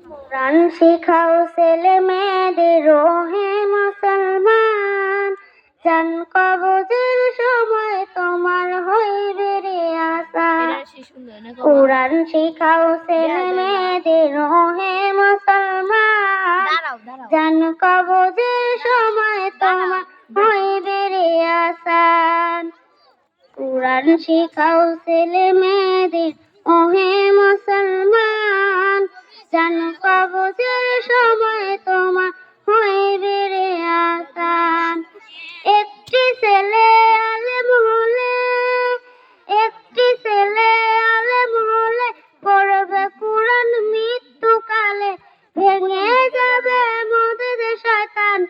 কোরআন শিখাও ছেলে মেয়েদের হে মুসলমান, জান কবজের সময় তোমার হইবে রে আসান। কোরআন শিখাও ছেলে মেয়েদের হে মুসলমান, জান কবজের সময় তোমার হইবে রে আসান। কোরআন শিখাও ছেলে মেয়েদের ওহে মুসলমান, জান কবজের সময় তোমার হইবে রে আসান। একটি ছেলে আলেম হলে, একটি ছেলে আলেম হলে পড়বে কোরআন মৃত্যুকালে, ভেঙে যাবে মোদের শয়তান,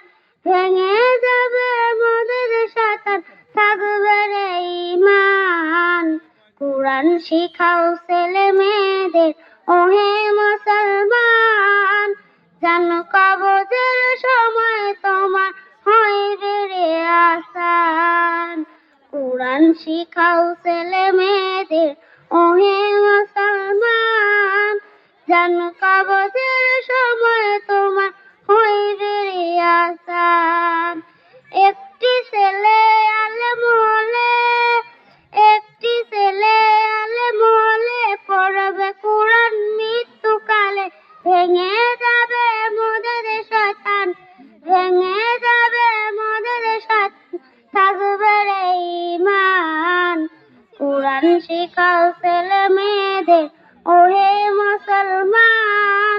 ভেঙে যাবে মোদের শয়তান, থাকবে রে ঈমান। কোরআন শিখাও ছেলে মেয়েদের ওহে মুসলমান, জান কবজের সময় তোমার হইবে রে আসান। কোরআন শিখাও ছেলে মেয়েদের ওহে মুসলমান, জান কবজের সময় তোমার হইবে রে আসান। একটি ছেলে আলেম হলে, একটি ছেলে আলেম হলে পড়বে কোরআন মৃত্যুকালে, ভেঙে যাবে মোদের শয়তান, ভেঙে যাবে মোদের শয়তান, থাকবে রে ঈমান। কোরআন শিখাও ছেলে মেয়েদের ওহে মুসলমান,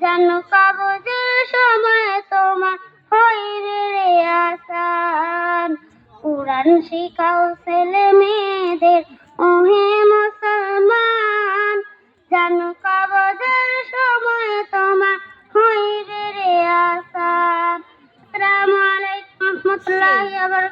জান কবজের সময় তোমার হইবে রে আসান। কোরআন শিখাও ছেলে মেয়েদের ওহে মুসলমান, জান কবজের সময় তোমার হইবে রে আসান। আসসালামু আলাইকুম ওয়া রাহমাতুল্লাহি ওয়া বারাকাতুহু।